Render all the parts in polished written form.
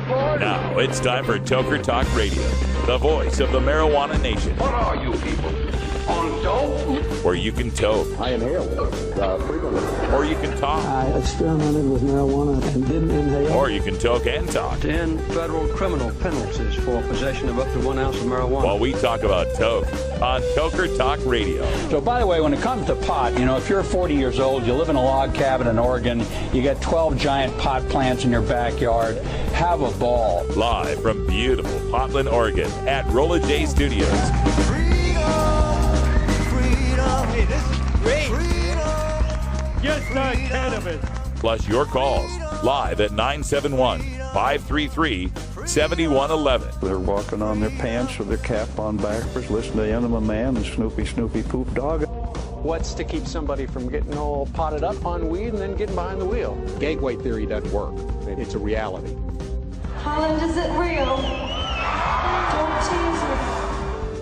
Now it's time for Toker Talk Radio, the voice of the marijuana nation. What are you people? On dope? Where you can toke. I inhale frequently. Or you can talk. I experimented with marijuana and didn't inhale. Or you can toke and talk. 10 federal criminal penalties for possession of up to 1 ounce of marijuana. While we talk about toke on Toker Talk Radio. So, by the way, when it comes to pot, if you're 40 years old, you live in a log cabin in Oregon, you got 12 giant pot plants in your backyard, have a ball. Live from beautiful Portland, Oregon at Rolla J Studios. Hey, this is great. Just like cannabis. Plus your calls live at 971-533-7111. They're walking on their pants with their cap on backwards, listening to Enema Man and Snoopy Poop Dog. What's to keep somebody from getting all potted up on weed and then getting behind the wheel? Gateway theory doesn't work. It's a reality. Holland, is it real? Don't tease me.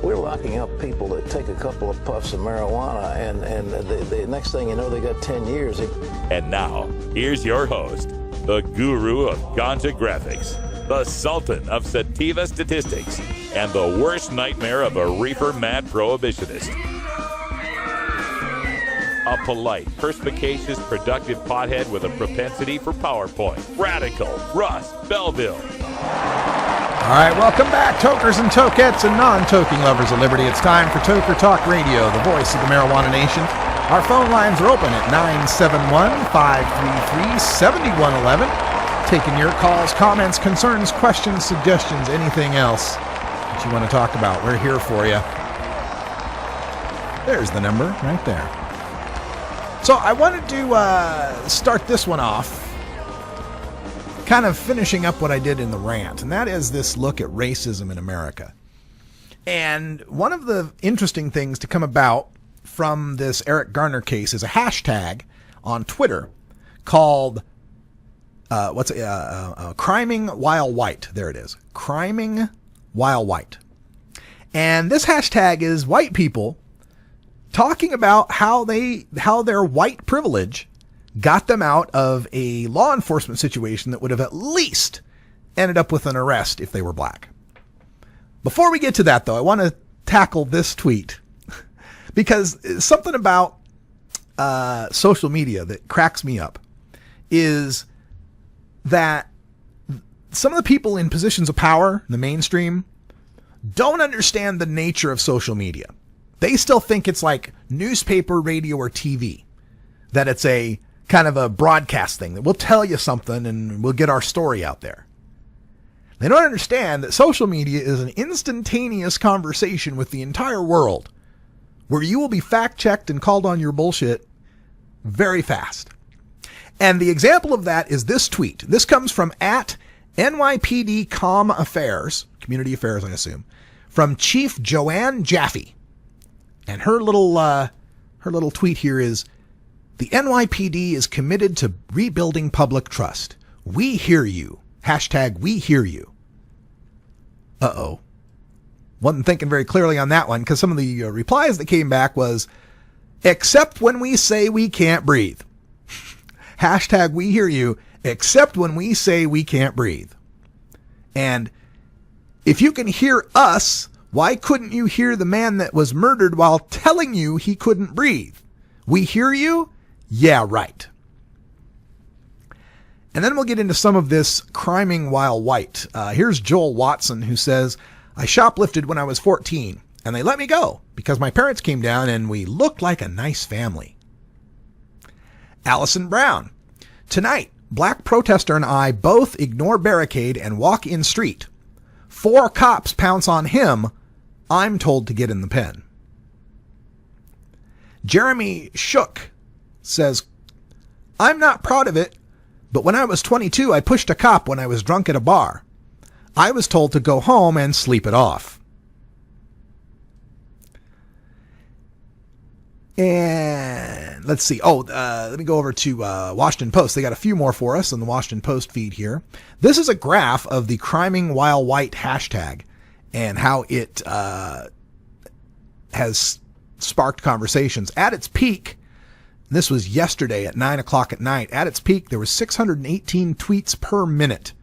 We're locking up people that take a couple of puffs of marijuana, and the next thing you know, they got 10 years. And now, here's your host, the guru of ganja graphics, the sultan of sativa statistics, and the worst nightmare of a reefer mad prohibitionist. A polite, perspicacious, productive pothead with a propensity for PowerPoint. Radical Russ Belville. All right, welcome back, tokers and tokettes and non-toking lovers of liberty. It's time for Toker Talk Radio, the voice of the marijuana nation. Our phone lines are open at 971-533-7111. Taking your calls, comments, concerns, questions, suggestions, anything else that you want to talk about. We're here for you. There's the number right there. So I wanted to start this one off kind of finishing up what I did in the rant, and that is this look at racism in America. And one of the interesting things to come about from this Eric Garner case is a hashtag on Twitter called criming while white. There it is. Criming while white. And this hashtag is white people talking about how their white privilege got them out of a law enforcement situation that would have at least ended up with an arrest if they were black. Before we get to that, though, I want to tackle this tweet because something about social media that cracks me up is that some of the people in positions of power in the mainstream don't understand the nature of social media. They still think it's like newspaper, radio, or TV, that it's a kind of a broadcast thing that we'll tell you something and we'll get our story out there. They don't understand that social media is an instantaneous conversation with the entire world where you will be fact-checked and called on your bullshit very fast. And the example of that is this tweet. This comes from at NYPD Com Affairs, Community Affairs, I assume, from Chief Joanne Jaffe. And her little tweet here is, "The NYPD is committed to rebuilding public trust. We hear you. Hashtag we hear you." Uh-oh. Wasn't thinking very clearly on that one because some of the replies that came back was, "Except when we say we can't breathe." Hashtag we hear you, except when we say we can't breathe. And if you can hear us, why couldn't you hear the man that was murdered while telling you he couldn't breathe? We hear you? Yeah, right. And then we'll get into some of this criming while white. Here's Joel Watson, who says, "I shoplifted when I was 14, and they let me go because my parents came down and we looked like a nice family." Allison Brown, "Tonight, black protester and I both ignore barricade and walk in street. 4 cops pounce on him. I'm told to get in the pen." Jeremy Shook says, "I'm not proud of it, but when I was 22, I pushed a cop when I was drunk at a bar. I was told to go home and sleep it off." And let's see. Let me go over to Washington Post. They got a few more for us on the Washington Post feed here. This is a graph of the criming while white hashtag and how it has sparked conversations. At its peak, this was yesterday at 9 o'clock at night, at its peak, there was 618 tweets per minute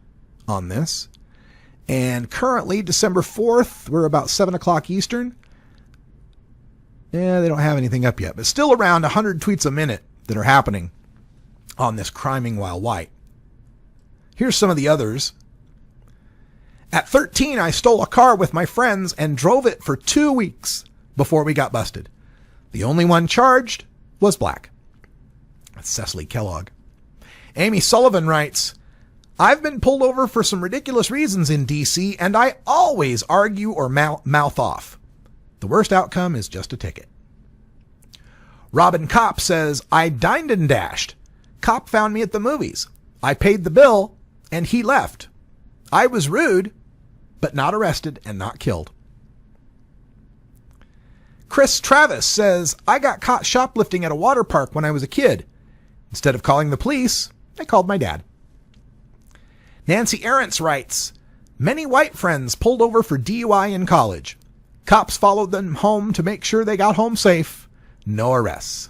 on this. And currently, December 4th, we're about 7 o'clock Eastern. Yeah, they don't have anything up yet, but still around 100 tweets a minute that are happening on this criming while white. Here's some of the others. At 13, I stole a car with my friends and drove it for 2 weeks before we got busted. The only one charged was black. That's Cecily Kellogg. Amy Sullivan writes, I've been pulled over for some ridiculous reasons in D.C., and I always argue or mouth off. The worst outcome is just a ticket. Robin Kopp says, I dined and dashed. Cop found me at the movies. I paid the bill, and he left. I was rude, but not arrested and not killed. Chris Travis says, I got caught shoplifting at a water park when I was a kid. Instead of calling the police, I called my dad. Nancy Arentz writes, many white friends pulled over for DUI in college. Cops followed them home to make sure they got home safe. No arrests.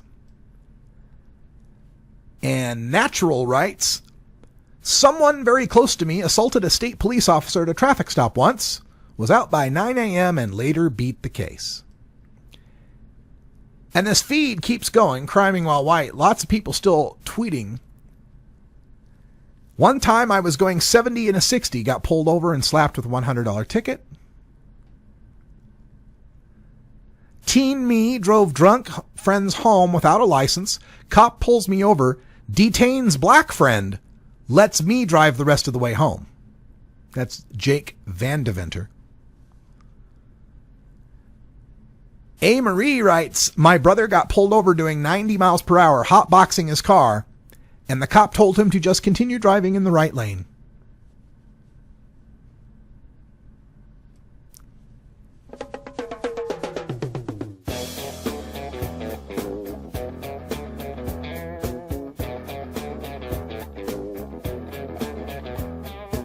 And Natural writes, someone very close to me assaulted a state police officer at a traffic stop once, was out by 9 a.m. and later beat the case. And this feed keeps going, criming while white. Lots of people still tweeting. One time I was going 70 in a 60, got pulled over and slapped with a $100 ticket. Teen me drove drunk friends home without a license. Cop pulls me over, detains black friend, lets me drive the rest of the way home. That's Jake Vandeventer. A. Marie writes, my brother got pulled over doing 90 miles per hour, hotboxing his car, and the cop told him to just continue driving in the right lane.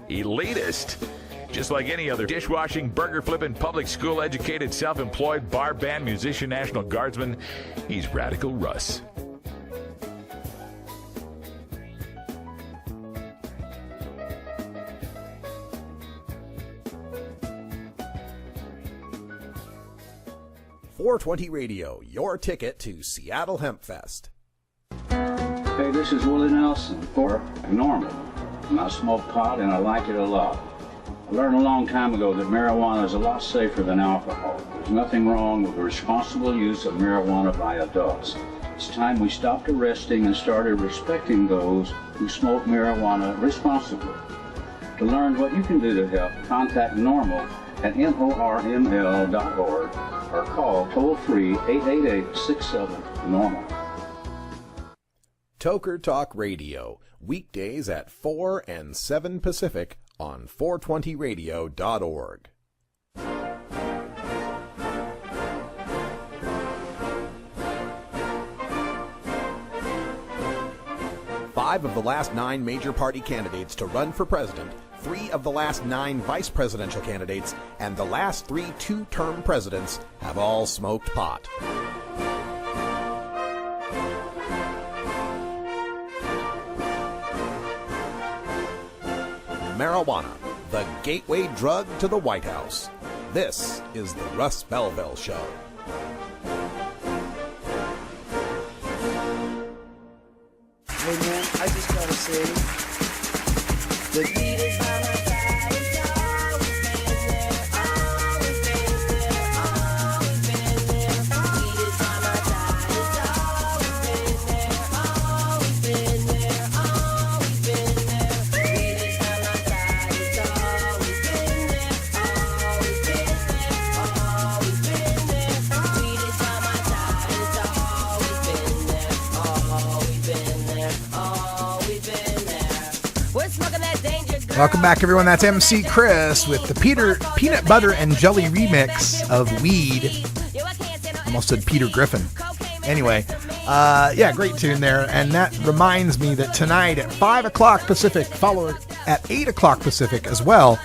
Elitist. Just like any other dishwashing, burger-flipping, public school-educated, self-employed, bar band musician, National Guardsman, he's Radical Russ. .420 Radio, your ticket to Seattle Hemp Fest. Hey, this is Willie Nelson for Normal. I smoke pot and I like it a lot. I learned a long time ago that marijuana is a lot safer than alcohol. There's nothing wrong with the responsible use of marijuana by adults. It's time we stopped arresting and started respecting those who smoke marijuana responsibly. To learn what you can do to help, contact Normal at norml.org or call toll-free 888-67-NORMAL. Toker Talk Radio, weekdays at 4 and 7 Pacific on 420radio.org. Five of the last 9 major party candidates to run for president, 3 of the last 9 vice presidential candidates, and the last 3 two-term presidents have all smoked pot. Marijuana, the gateway drug to the White House. This is the Russ Belville Show. Hey man, I just gotta say, the weed is by my side, it's always been there, always been there, always been there. The weed is by my side, it's always been there, always been there, always been there. The weed is by my side, it's always been there, always been there, always been there. The weed is by my side, it's always been there, always been there, always been there. We're smoking that danger. Welcome back, everyone. That's MC Chris with the Peanut Butter and Jelly remix of Weed. Almost said Peter Griffin. Anyway, yeah, great tune there. And that reminds me that tonight at 5 o'clock Pacific, follow it at 8 o'clock Pacific as well,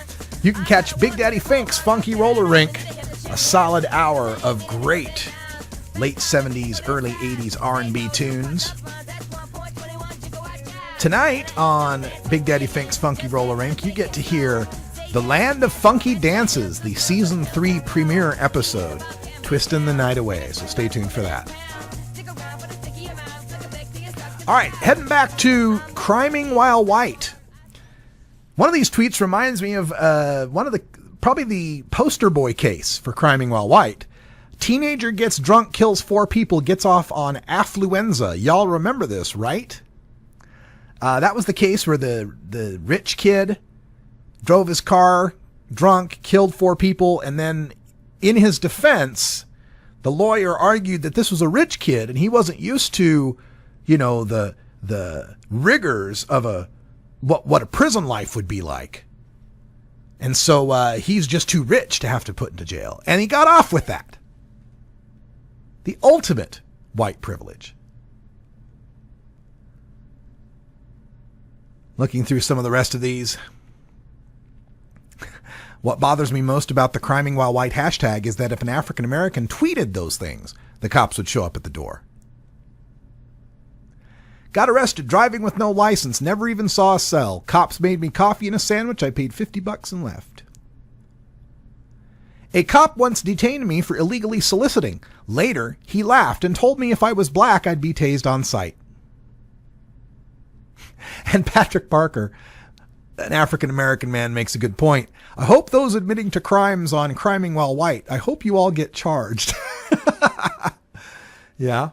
you can catch Big Daddy Fink's Funky Roller Rink, a solid hour of great late 70s, early 80s R&B tunes. Tonight on Big Daddy Fink's Funky Roller Rink, you get to hear The Land of Funky Dances, the Season 3 premiere episode, Twisting the Night Away. So stay tuned for that. All right, heading back to Criming While White. One of these tweets reminds me of probably the poster boy case for Criming While White. Teenager gets drunk, kills 4 people, gets off on affluenza. Y'all remember this, right? That was the case where the rich kid drove his car drunk, killed 4 people, and then in his defense, the lawyer argued that this was a rich kid and he wasn't used to, the rigors of what a prison life would be like. And so he's just too rich to have to put into jail. And he got off with that. The ultimate white privilege. Looking through some of the rest of these. What bothers me most about the Criming While White hashtag is that if an African American tweeted those things, the cops would show up at the door. Got arrested driving with no license, never even saw a cell. Cops made me coffee and a sandwich. I paid $50 and left. A cop once detained me for illegally soliciting. Later, he laughed and told me if I was black, I'd be tased on sight. And Patrick Parker, an African-American man, makes a good point. I hope those admitting to crimes on Criming While White, I hope you all get charged. Yeah.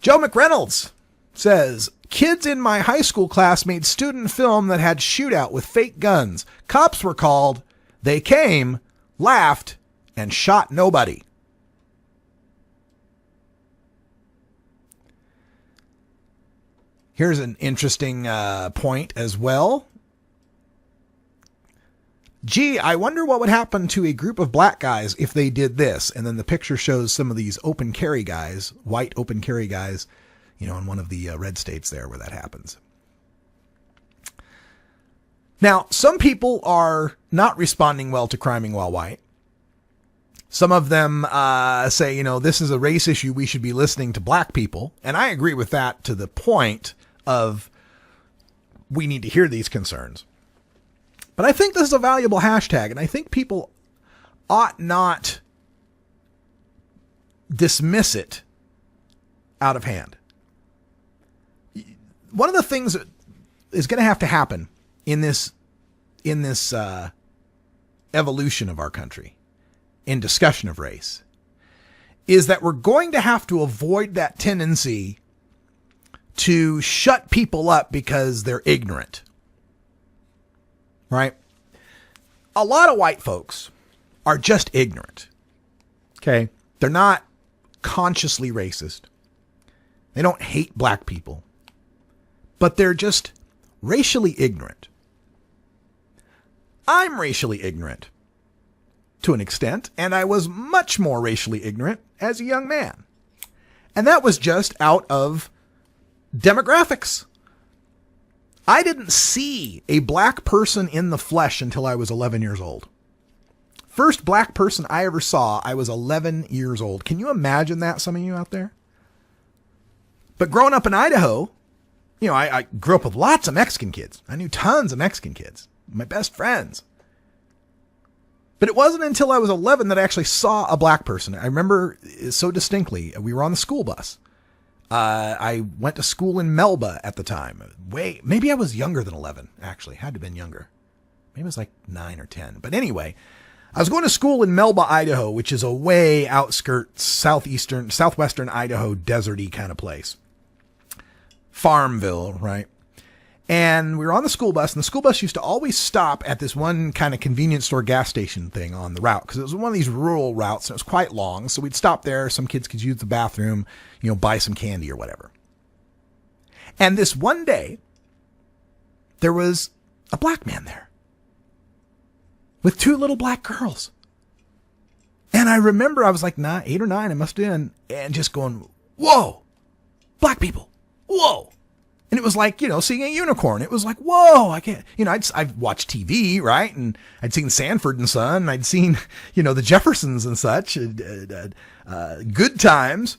Joe McReynolds says, kids in my high school class made student film that had shootout with fake guns. Cops were called. They came, laughed, and shot nobody. Here's an interesting point as well. Gee, I wonder what would happen to a group of black guys if they did this. And then the picture shows some of these open carry guys, white open carry guys, in one of the red states there where that happens. Now, some people are not responding well to Criming While White. Some of them say, this is a race issue. We should be listening to black people. And I agree with that to the point of we need to hear these concerns. But I think this is a valuable hashtag, and I think people ought not dismiss it out of hand. One of the things that is going to have to happen in this evolution of our country, in discussion of race, is that we're going to have to avoid that tendency to shut people up because they're ignorant. Right? A lot of white folks are just ignorant. Okay? They're not consciously racist. They don't hate black people. But they're just racially ignorant. I'm racially ignorant to an extent, and I was much more racially ignorant as a young man. And that was just out of demographics. I didn't see a black person in the flesh until I was 11 years old. First black person I ever saw, I was 11 years old. Can you imagine that, some of you out there? But growing up in Idaho, I grew up with lots of Mexican kids. I knew tons of Mexican kids, my best friends. But it wasn't until I was 11 that I actually saw a black person. I remember so distinctly. We were on the school bus. I went to school in Melba at the time. Maybe I was younger than 11, actually. Had to have been younger. Maybe it was like 9 or 10. But anyway, I was going to school in Melba, Idaho, which is a way outskirts, southwestern Idaho, deserty kind of place. Farmville, right? And we were on the school bus, and the school bus used to always stop at this one kind of convenience store gas station thing on the route, because it was one of these rural routes, and it was quite long. So we'd stop there. Some kids could use the bathroom, buy some candy or whatever. And this one day, there was a black man there with 2 little black girls. And I remember I was like 8 or 9, I must have been, and just going, whoa, black people, whoa. And it was like, seeing a unicorn. It was like, whoa, I can't, I've watched TV, right? And I'd seen Sanford and Son. And I'd seen, the Jeffersons and such, Good Times.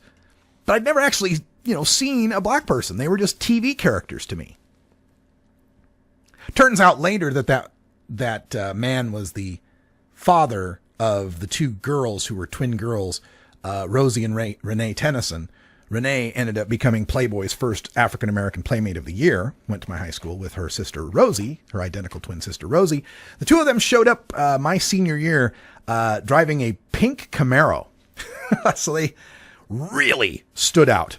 But I'd never actually seen a black person. They were just TV characters to me. Turns out later that man was the father of the two girls who were twin girls, Rosie and Renee Tennyson. Renee ended up becoming Playboy's first African-American Playmate of the Year, went to my high school with her sister Rosie, her identical twin sister Rosie. The two of them showed up my senior year driving a pink Camaro. So they really stood out.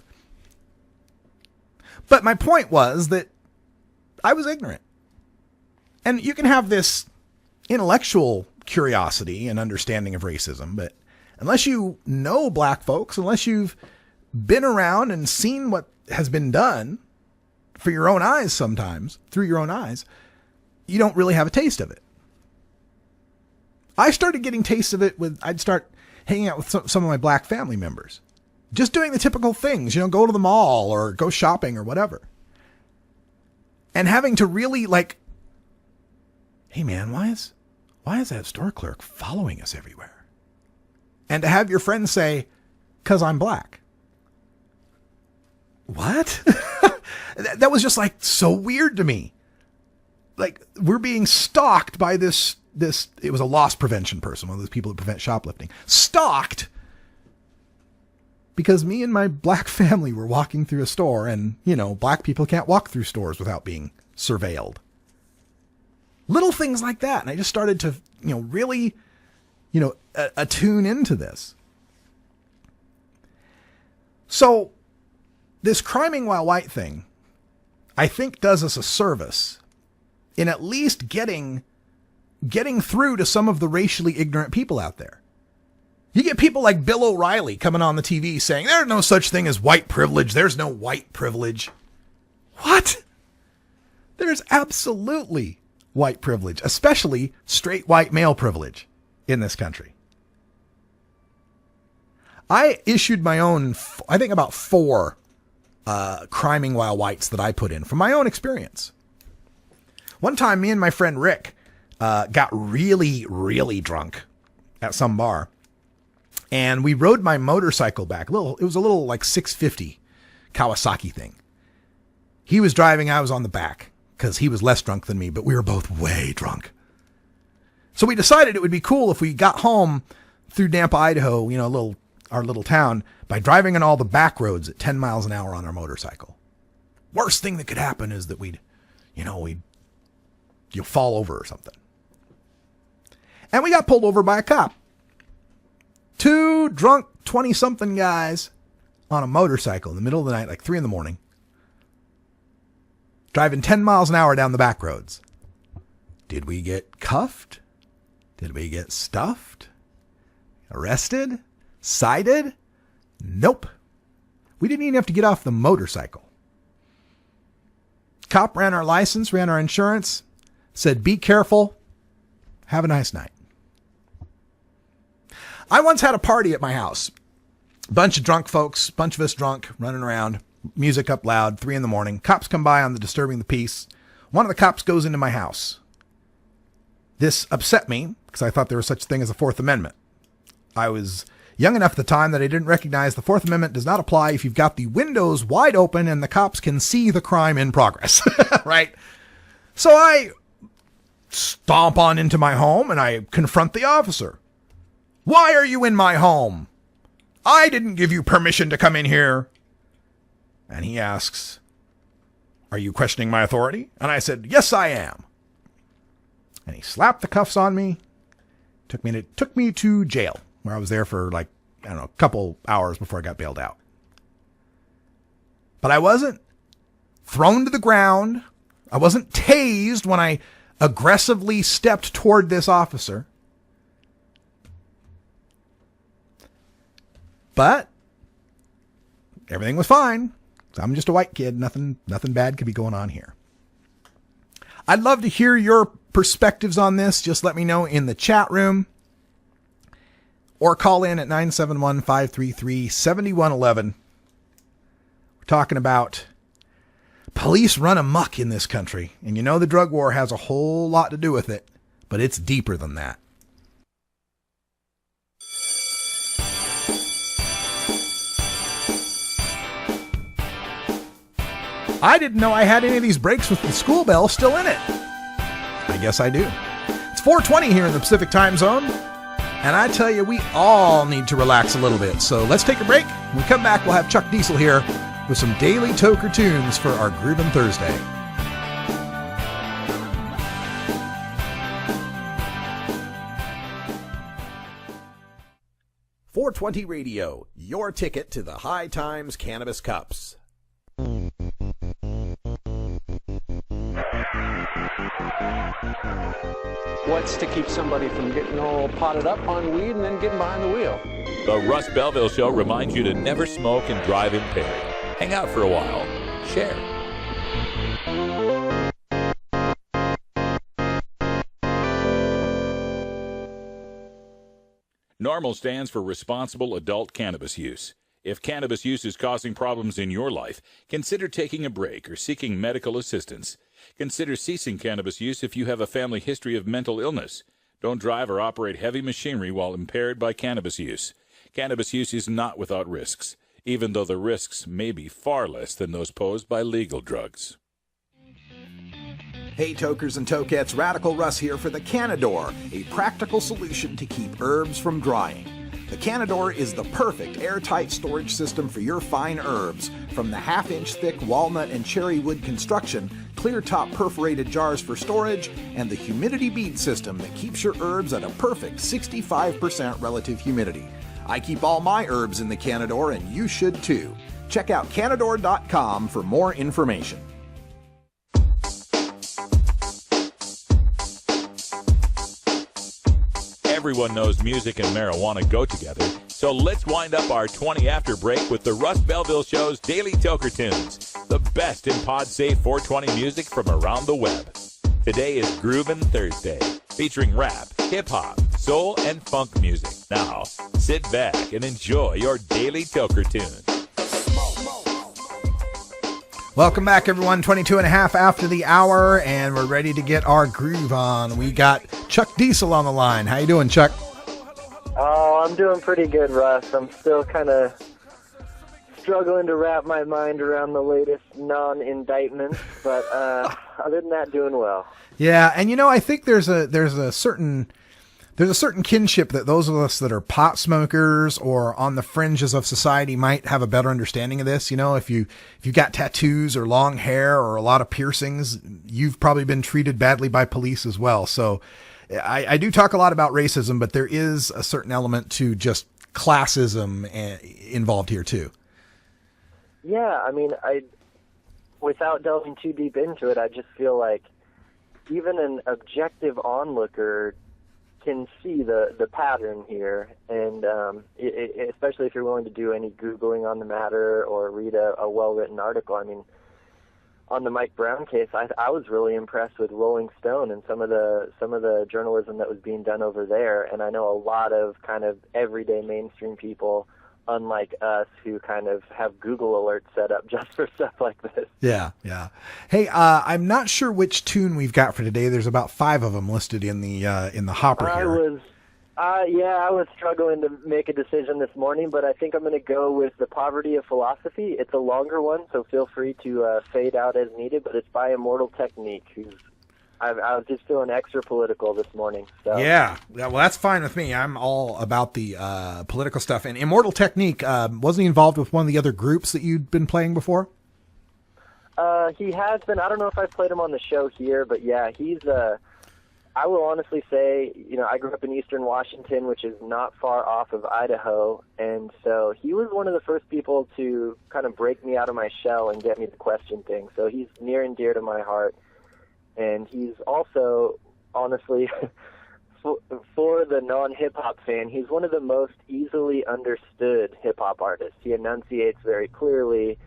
But my point was that I was ignorant. And you can have this intellectual curiosity and understanding of racism, but unless you know black folks, unless you've been around and seen what has been done for your own eyes sometimes, through your own eyes, you don't really have a taste of it. I started getting taste of it I'd start hanging out with some of my black family members. Just doing the typical things, go to the mall or go shopping or whatever. And having to really hey man, why is that store clerk following us everywhere? And to have your friends say, 'cause I'm black. What? That was just so weird to me. We're being stalked by this, it was a loss prevention person, one of those people who prevent shoplifting. Stalked because me and my black family were walking through a store, and, black people can't walk through stores without being surveilled. Little things like that. And I just started to, really, attune into this. So this criming while white thing, I think, does us a service in at least getting through to some of the racially ignorant people out there. You get people like Bill O'Reilly coming on the TV saying, there's no such thing as white privilege. There's no white privilege. What? There's absolutely white privilege, especially straight white male privilege in this country. I issued my own, I think about 4 criming while whites that I put in from my own experience. One time, me and my friend Rick got really, really drunk at some bar, and we rode my motorcycle back. It was a little 650 Kawasaki thing. He was driving, I was on the back because he was less drunk than me, but we were both way drunk. So we decided it would be cool if we got home through Nampa, Idaho, our little town, by driving on all the back roads at 10 miles an hour on our motorcycle. Worst thing that could happen is that you'll fall over or something. And we got pulled over by a cop. 2 drunk 20-something guys on a motorcycle in the middle of the night, 3 a.m, driving 10 miles an hour down the back roads. Did we get cuffed? Did we get stuffed? Arrested? Cited? Nope. We didn't even have to get off the motorcycle. Cop ran our license, ran our insurance, said, be careful. Have a nice night. I once had a party at my house. Bunch of drunk folks, bunch of us drunk, running around, music up loud, 3 a.m. Cops come by on the disturbing the peace. One of the cops goes into my house. This upset me because I thought there was such a thing as a Fourth Amendment. I was young enough at the time that I didn't recognize the Fourth Amendment does not apply if you've got the windows wide open and the cops can see the crime in progress, right? So I stomp on into my home and I confront the officer. Why are you in my home? I didn't give you permission to come in here. And he asks, are you questioning my authority? And I said, yes, I am. And he slapped the cuffs on me, took me to jail, where I was there for a couple hours before I got bailed out. But I wasn't thrown to the ground. I wasn't tased when I aggressively stepped toward this officer. But everything was fine. I'm just a white kid. Nothing bad could be going on here. I'd love to hear your perspectives on this. Just let me know in the chat room or call in at 971-533-7111. We're talking about police run amok in this country. And the drug war has a whole lot to do with it, but it's deeper than that. I didn't know I had any of these breaks with the school bell still in it. I guess I do. It's 4:20 here in the Pacific time zone. And I tell you, we all need to relax a little bit. So let's take a break. When we come back, we'll have Chuck Diesel here with some daily Toker tunes for our Groovin' Thursday. .420 Radio, your ticket to the High Times Cannabis Cups. What's to keep somebody from getting all potted up on weed and then getting behind the wheel? The Russ Belville Show reminds you to never smoke and drive impaired. Hang out for a while. Share. NORMAL stands for Responsible Adult Cannabis Use. If cannabis use is causing problems in your life, consider taking a break or seeking medical assistance. Consider ceasing cannabis use if you have a family history of mental illness. Don't drive or operate heavy machinery while impaired by cannabis use. Cannabis use is not without risks, even though the risks may be far less than those posed by legal drugs. Hey Tokers and Tokettes, Radical Russ here for the Canador, a practical solution to keep herbs from drying. The Canador is the perfect airtight storage system for your fine herbs, from the half-inch thick walnut and cherry wood construction, clear top perforated jars for storage, and the humidity bead system that keeps your herbs at a perfect 65% relative humidity. I keep all my herbs in the Canador, and you should too. Check out Canador.com for more information. Everyone knows music and marijuana go together, so let's wind up our 20 after break with the Russ Belville Show's Daily Toker Tunes, the best in pod-safe 420 music from around the web. Today is Groovin' Thursday, featuring rap, hip-hop, soul, and funk music. Now, sit back and enjoy your Daily Toker Tunes. Welcome back, everyone. 22 and a half after the hour, and we're ready to get our groove on. We got Chuck Diesel on the line. How you doing, Chuck? Oh, I'm doing pretty good, Russ. I'm still kind of struggling to wrap my mind around the latest non-indictments, but other than that, doing well. Yeah, and I think there's a certain kinship that those of us that are pot smokers or on the fringes of society might have a better understanding of this. If you got tattoos or long hair or a lot of piercings, you've probably been treated badly by police as well. So I do talk a lot about racism, but there is a certain element to just classism involved here too. Yeah, I mean, without delving too deep into it, I just feel like even an objective onlooker can see the pattern here, and especially if you're willing to do any Googling on the matter or read a well-written article. I mean, on the Mike Brown case, I was really impressed with Rolling Stone and some of the journalism that was being done over there, and I know a lot of kind of everyday mainstream people, unlike us, who kind of have Google alerts set up just for stuff like this. Yeah. Hey, I'm not sure which tune we've got for today. There's about 5 of them listed in the hopper here. I was struggling to make a decision this morning, but I think I'm going to go with The Poverty of Philosophy. It's a longer one, so feel free to fade out as needed, but it's by Immortal Technique, I was just feeling extra political this morning. So. Yeah, well, that's fine with me. I'm all about the political stuff. And Immortal Technique, wasn't he involved with one of the other groups that you'd been playing before? He has been. I don't know if I've played him on the show here, but yeah, he's I will honestly say, I grew up in eastern Washington, which is not far off of Idaho, and so he was one of the first people to kind of break me out of my shell and get me to question things. So he's near and dear to my heart. And he's also, honestly, for the non-hip-hop fan, he's one of the most easily understood hip-hop artists. He enunciates very clearly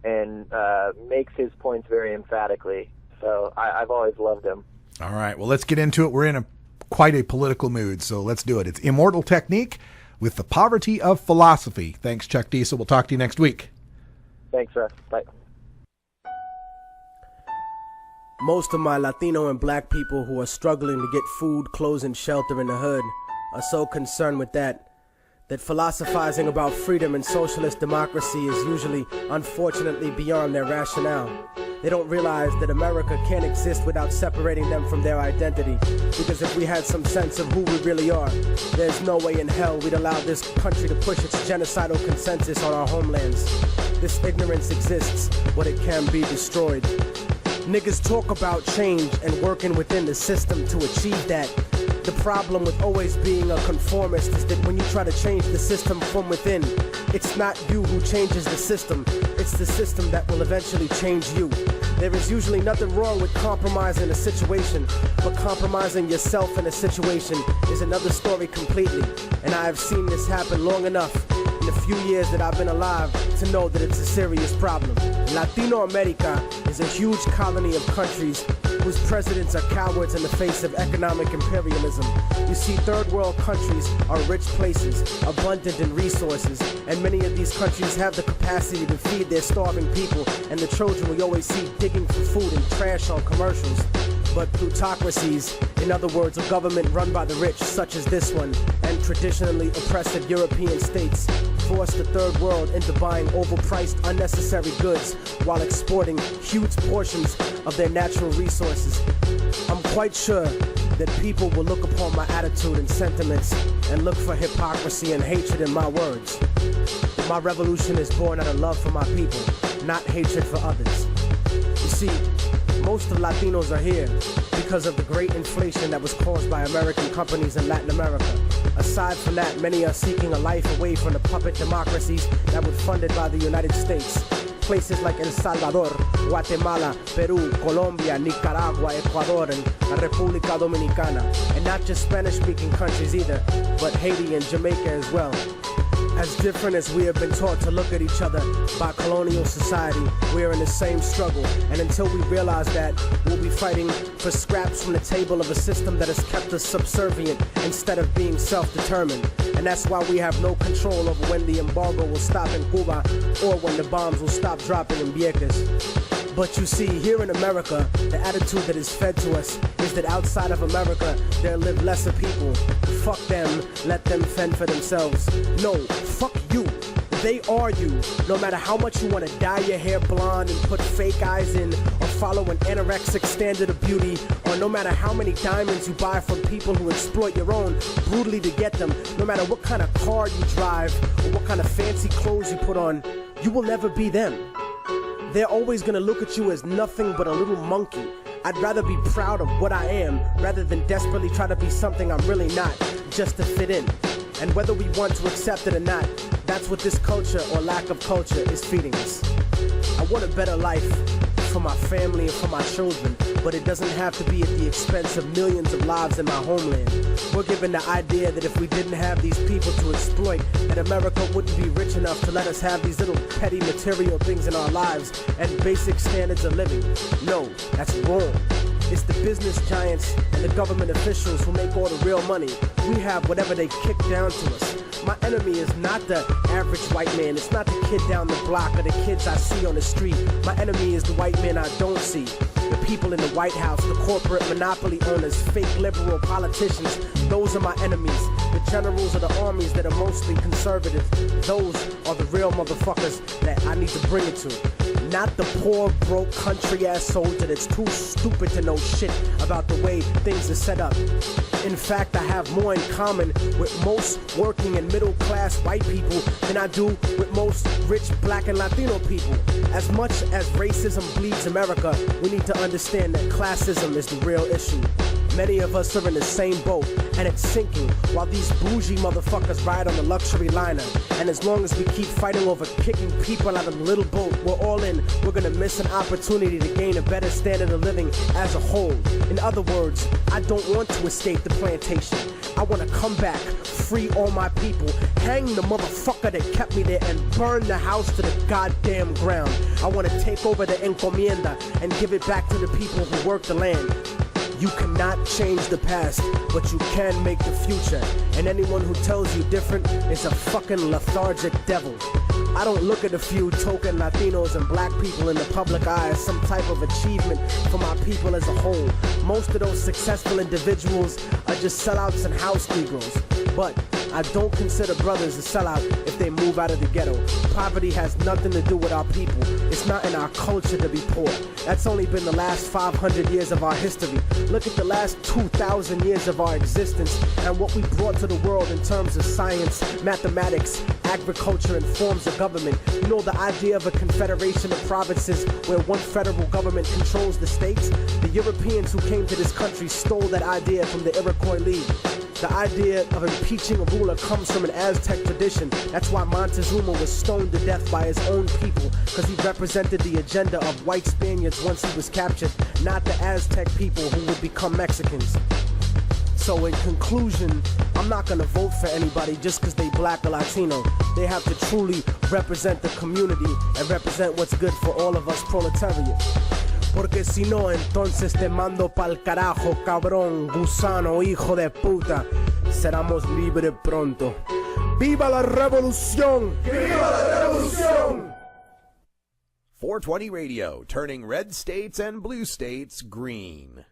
and makes his points very emphatically. So I've always loved him. All right, well, let's get into it. We're in quite a political mood, so let's do it. It's Immortal Technique with The Poverty of Philosophy. Thanks, Chuck Diesel. We'll talk to you next week. Thanks, Russ. Bye. Most of my Latino and black people who are struggling to get food, clothes, and shelter in the hood are so concerned with that that philosophizing about freedom and socialist democracy is usually, unfortunately, beyond their rationale. They don't realize that America can't exist without separating them from their identity. Because if we had some sense of who we really are, there's no way in hell we'd allow this country to push its genocidal consensus on our homelands. This ignorance exists, but it can be destroyed. Niggas talk about change and working within the system to achieve that. The problem with always being a conformist is that when you try to change the system from within, it's not you who changes the system, it's the system that will eventually change you. There is usually nothing wrong with compromising a situation, but compromising yourself in a situation is another story completely. And I have seen this happen long enough in the few years that I've been alive to know that it's a serious problem. Latino America is a huge colony of countries whose presidents are cowards in the face of economic imperialism. You see, third world countries are rich places, abundant in resources, and many of these countries have the capacity to feed their starving people and the children we always see digging for food and trash on commercials. But plutocracies, in other words, a government run by the rich, such as this one, and traditionally oppressive European states, force the third world into buying overpriced, unnecessary goods while exporting huge portions of their natural resources. I'm quite sure that people will look upon my attitude and sentiments and look for hypocrisy and hatred in my words. But my revolution is born out of love for my people, not hatred for others. You see, most of Latinos are here because of the great inflation that was caused by American companies in Latin America. Aside from that, many are seeking a life away from the puppet democracies that were funded by the United States. Places like El Salvador, Guatemala, Peru, Colombia, Nicaragua, Ecuador, and la República Dominicana. And not just Spanish-speaking countries either, but Haiti and Jamaica as well. As different as we have been taught to look at each other by colonial society, we are in the same struggle. And until we realize that, we'll be fighting for scraps from the table of a system that has kept us subservient instead of being self-determined. And that's why we have no control over when the embargo will stop in Cuba or when the bombs will stop dropping in Vieques. But you see, here in America, the attitude that is fed to us is that outside of America, there live lesser people. Fuck them, let them fend for themselves. No, fuck you. They are you. No matter how much you want to dye your hair blonde and put fake eyes in, or follow an anorexic standard of beauty, or no matter how many diamonds you buy from people who exploit your own brutally to get them, no matter what kind of car you drive, or what kind of fancy clothes you put on, you will never be them. They're always gonna look at you as nothing but a little monkey. I'd rather be proud of what I am rather than desperately try to be something I'm really not, just to fit in. And whether we want to accept it or not, that's what this culture or lack of culture is feeding us. I want a better life for my family and for my children, but it doesn't have to be at the expense of millions of lives in my homeland. We're given the idea that if we didn't have these people to exploit, that America wouldn't be rich enough to let us have these little petty material things in our lives and basic standards of living. No, that's wrong. It's the business giants and the government officials who make all the real money. We have whatever they kick down to us. My enemy is not the average white man. It's not the kid down the block or the kids I see on the street. My enemy is the white man I don't see. The people in the White House, the corporate monopoly owners, fake liberal politicians, those are my enemies. The generals of the armies that are mostly conservative, those are the real motherfuckers that I need to bring it to. Not the poor, broke, country-ass soldier that's too stupid to know shit about the way things are set up. In fact, I have more in common with most working and middle-class white people than I do with most rich black and Latino people. As much as racism bleeds America, we need to understand that classism is the real issue. Many of us are in the same boat, and it's sinking, while these bougie motherfuckers ride on the luxury liner. And as long as we keep fighting over kicking people out of the little boat we're all in, we're gonna miss an opportunity to gain a better standard of living as a whole. In other words, I don't want to escape the plantation. I want to come back, free all my people, hang the motherfucker that kept me there, and burn the house to the goddamn ground. I want to take over the encomienda and give it back to the people who work the land. You cannot change the past, but you can make the future. And anyone who tells you different is a fucking lethargic devil. I don't look at a few token Latinos and black people in the public eye as some type of achievement for my people as a whole. Most of those successful individuals are just sellouts and house Negroes. But I don't consider brothers a sellout if they move out of the ghetto. Poverty has nothing to do with our people. It's not in our culture to be poor. That's only been the last 500 years of our history. Look at the last 2,000 years of our existence and what we brought to the world in terms of science, mathematics, agriculture, and forms of government. You know, the idea of a confederation of provinces where one federal government controls the states? The Europeans who came to this country stole that idea from the Iroquois League. The idea of impeaching a ruler comes from an Aztec tradition. That's why Montezuma was stoned to death by his own people, because he represented the agenda of white Spaniards once he was captured, not the Aztec people who would become Mexicans. So in conclusion, I'm not gonna vote for anybody just because they black or Latino. They have to truly represent the community and represent what's good for all of us proletariat. Porque si no, entonces te mando pa'l carajo, cabrón, gusano, hijo de puta. Seramos libres pronto. ¡Viva la revolución! ¡Viva la revolución! 420 Radio, turning red states and blue states green.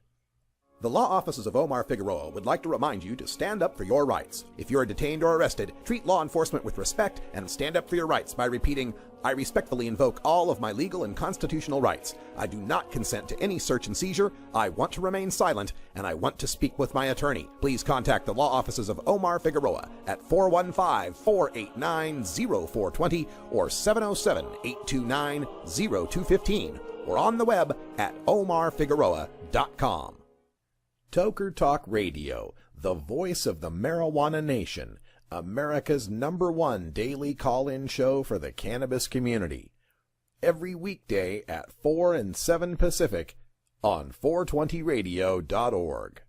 The law offices of Omar Figueroa would like to remind you to stand up for your rights. If you are detained or arrested, treat law enforcement with respect and stand up for your rights by repeating, I respectfully invoke all of my legal and constitutional rights. I do not consent to any search and seizure. I want to remain silent, and I want to speak with my attorney. Please contact the law offices of Omar Figueroa at 415-489-0420 or 707-829-0215 or on the web at omarfigueroa.com. Toker Talk Radio, the voice of the marijuana nation, America's #1 daily call-in show for the cannabis community. Every weekday at 4 and 7 Pacific on 420radio.org.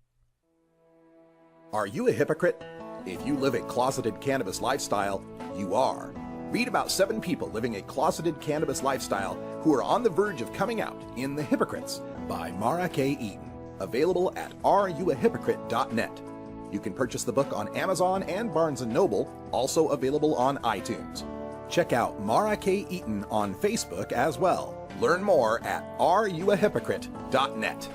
Are you a hypocrite? If you live a closeted cannabis lifestyle, you are. Read about 7 people living a closeted cannabis lifestyle who are on the verge of coming out in The Hypocrites by Mara K. Eaton. Available at areyouahypocrite.net. You can purchase the book on Amazon and Barnes & Noble, also available on iTunes. Check out Mara K. Eaton on Facebook as well. Learn more at areyouahypocrite.net.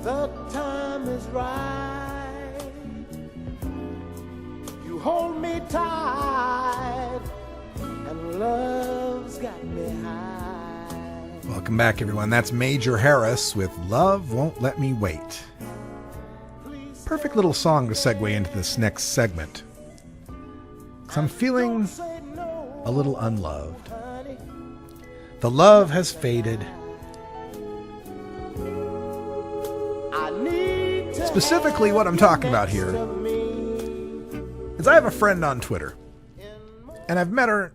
The time is right. You hold me tight, and love's got me high. Welcome back, everyone. That's Major Harris with Love Won't Let Me Wait. Perfect little song to segue into this next segment. 'Cause I'm feeling a little unloved. The love has faded. Specifically, what I'm talking about here is I have a friend on Twitter, and I've met her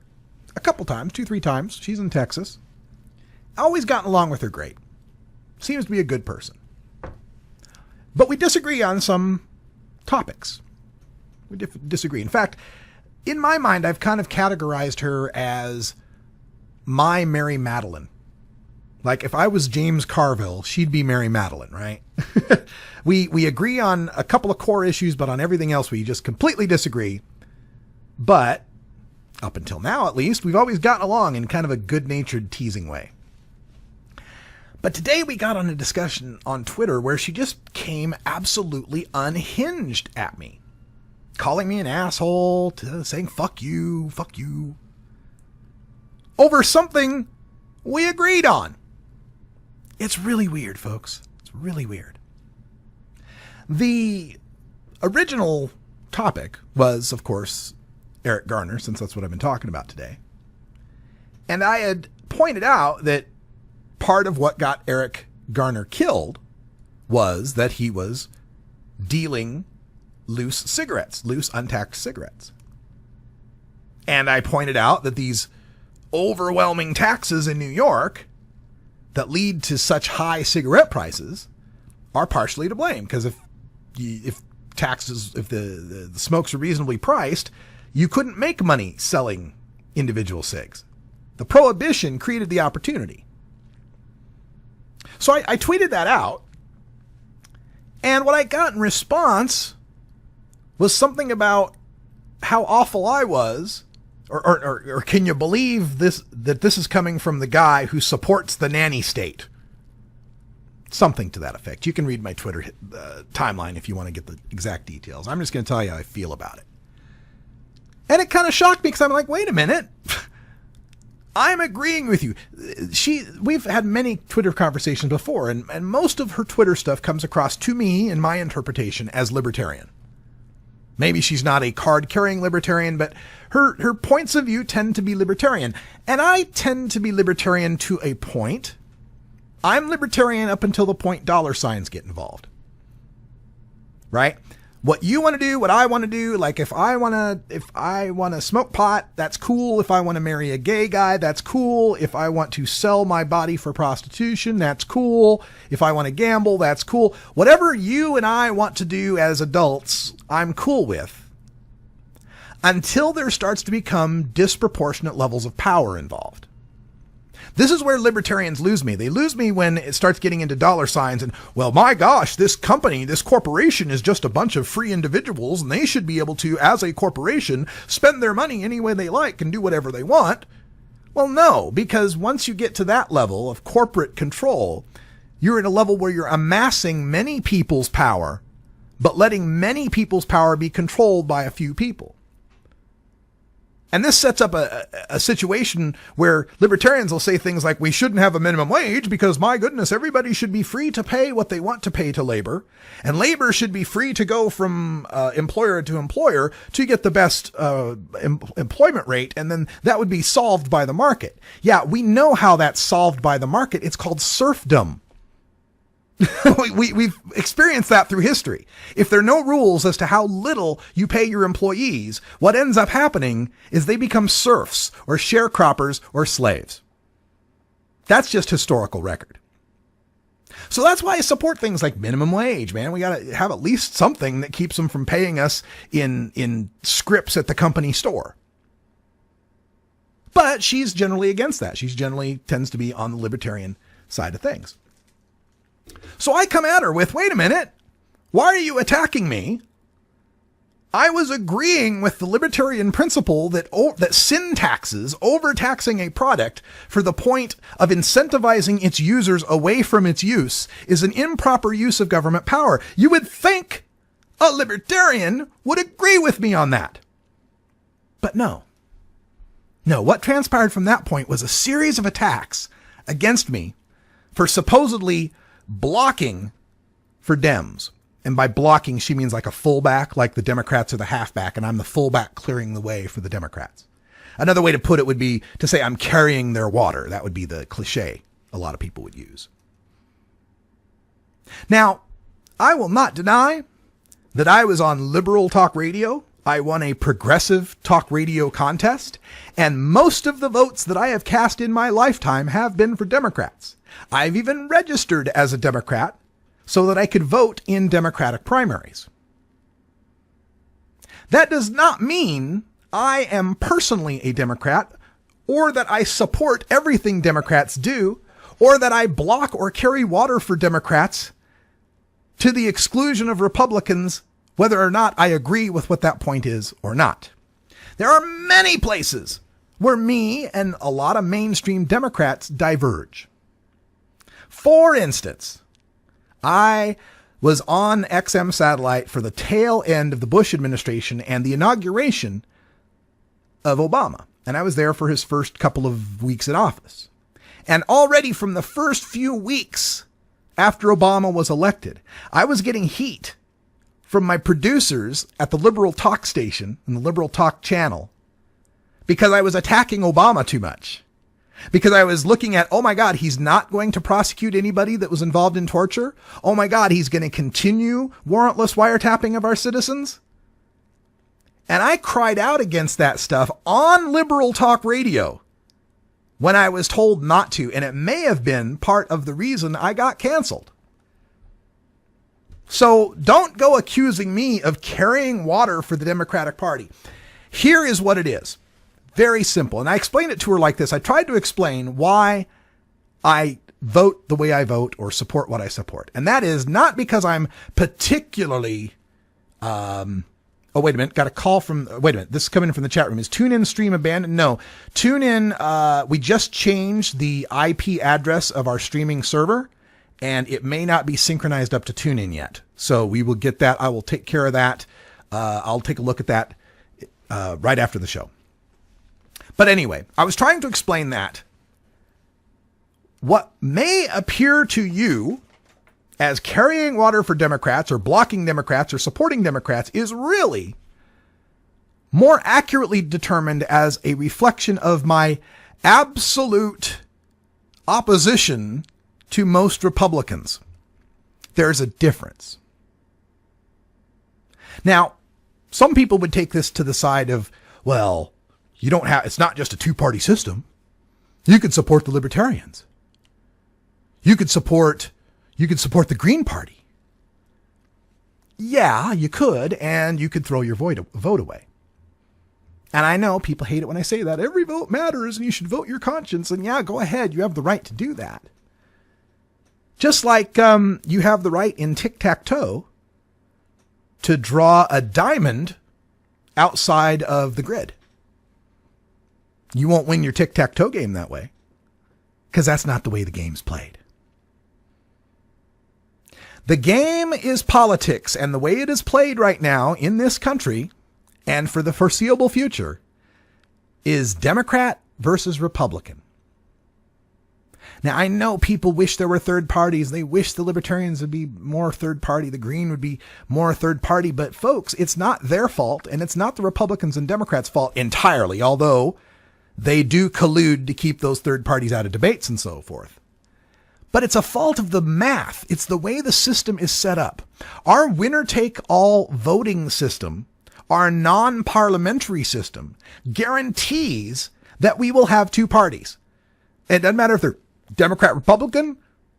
a couple times, 2-3 times. She's in Texas. Always gotten along with her great. Seems to be a good person. But we disagree on some topics. We disagree. In fact, in my mind, I've kind of categorized her as my Mary Madeline. Like, if I was James Carville, she'd be Mary Madeline, right? We agree on a couple of core issues, but on everything else, we just completely disagree. But, up until now at least, we've always gotten along in kind of a good-natured, teasing way. But today we got on a discussion on Twitter where she just came absolutely unhinged at me. Calling me an asshole, saying, fuck you, over something we agreed on. It's really weird, folks. It's really weird. The original topic was, of course, Eric Garner, since that's what I've been talking about today. And I had pointed out that part of what got Eric Garner killed was that he was dealing loose cigarettes, loose untaxed cigarettes. And I pointed out that these overwhelming taxes in New York that lead to such high cigarette prices are partially to blame. Because if the smokes are reasonably priced, you couldn't make money selling individual cigs. The prohibition created the opportunity. So I tweeted that out, And what I got in response was something about how awful I was, or can you believe that this is coming from the guy who supports the nanny state? Something to that effect. You can read my Twitter timeline if you want to get the exact details. I'm just going to tell you how I feel about it. And it kind of shocked me because I'm like, wait a minute. I'm agreeing with you. We've had many Twitter conversations before, and most of her Twitter stuff comes across to me, in my interpretation, as libertarian. Maybe she's not a card-carrying libertarian, but her points of view tend to be libertarian. And I tend to be libertarian to a point. I'm libertarian up until the point $signs get involved. Right? What you want to do, what I want to do, like if I want to smoke pot, that's cool. If I want to marry a gay guy, that's cool. If I want to sell my body for prostitution, that's cool. If I want to gamble, that's cool. Whatever you and I want to do as adults, I'm cool with. Until there starts to become disproportionate levels of power involved. This is where libertarians lose me. They lose me when it starts getting into $signs and, well, my gosh, this company, this corporation is just a bunch of free individuals and they should be able to, as a corporation, spend their money any way they like and do whatever they want. Well, no, because once you get to that level of corporate control, you're at a level where you're amassing many people's power, but letting many people's power be controlled by a few people. And this sets up a situation where libertarians will say things like, we shouldn't have a minimum wage because, my goodness, everybody should be free to pay what they want to pay to labor. And labor should be free to go from employer to employer to get the best employment rate. And then that would be solved by the market. Yeah, we know how that's solved by the market. It's called serfdom. We've experienced that through history. If there are no rules as to how little you pay your employees, what ends up happening is they become serfs or sharecroppers or slaves. That's just historical record. So that's why I support things like minimum wage, man. We got to have at least something that keeps them from paying us in scripts at the company store. But she's generally against that. She's generally tends to be on the libertarian side of things. So I come at her with, wait a minute, why are you attacking me? I was agreeing with the libertarian principle that sin taxes, overtaxing a product for the point of incentivizing its users away from its use, is an improper use of government power. You would think a libertarian would agree with me on that. But no. No, what transpired from that point was a series of attacks against me for supposedly blocking for Dems. And by blocking, she means like a fullback, like the Democrats are the halfback, and I'm the fullback clearing the way for the Democrats. Another way to put it would be to say I'm carrying their water. That would be the cliche a lot of people would use. Now, I will not deny that I was on liberal talk radio. I won a progressive talk radio contest, and most of the votes that I have cast in my lifetime have been for Democrats. I've even registered as a Democrat so that I could vote in Democratic primaries. That does not mean I am personally a Democrat, or that I support everything Democrats do, or that I block or carry water for Democrats to the exclusion of Republicans, whether or not I agree with what that point is or not. There are many places where me and a lot of mainstream Democrats diverge. For instance, I was on XM satellite for the tail end of the Bush administration and the inauguration of Obama. And I was there for his first couple of weeks in office. And already from the first few weeks after Obama was elected, I was getting heat from my producers at the Liberal Talk station and the Liberal Talk channel because I was attacking Obama too much. Because I was looking at, oh my God, he's not going to prosecute anybody that was involved in torture. Oh my God, he's going to continue warrantless wiretapping of our citizens. And I cried out against that stuff on Liberal Talk Radio when I was told not to. And it may have been part of the reason I got canceled. So don't go accusing me of carrying water for the Democratic Party. Here is what it is. Very simple. And I explained it to her like this. I tried to explain why I vote the way I vote or support what I support. And that is not because I'm particularly, oh, wait a minute. Got a call from, wait a minute. This is coming in from the chat room. Is TuneIn stream abandoned? No. TuneIn, we just changed the IP address of our streaming server, and it may not be synchronized up to TuneIn yet. So we will get that. I will take care of that. I'll take a look at that right after the show. But anyway, I was trying to explain that what may appear to you as carrying water for Democrats or blocking Democrats or supporting Democrats is really more accurately determined as a reflection of my absolute opposition to most Republicans. There's a difference. Now, some people would take this to the side of, well, you don't have, it's not just a two-party system. You could support the Libertarians. You could support the Green Party. Yeah, you could, and you could throw your vote away. And I know people hate it when I say that. Every vote matters and you should vote your conscience. And yeah, go ahead. You have the right to do that. Just like you have the right in tic-tac-toe to draw a diamond outside of the grid. You won't win your tic-tac-toe game that way because that's not the way the game's played. The game is politics, and the way it is played right now in this country and for the foreseeable future is Democrat versus Republican. Now, I know people wish there were third parties. They wish the Libertarians would be more third party. The Green would be more third party. But folks, it's not their fault, and it's not the Republicans and Democrats' fault entirely, although they do collude to keep those third parties out of debates and so forth. But it's a fault of the math. It's the way the system is set up. Our winner-take-all voting system, our non-parliamentary system, guarantees that we will have two parties. It doesn't matter if they're Democrat, Republican,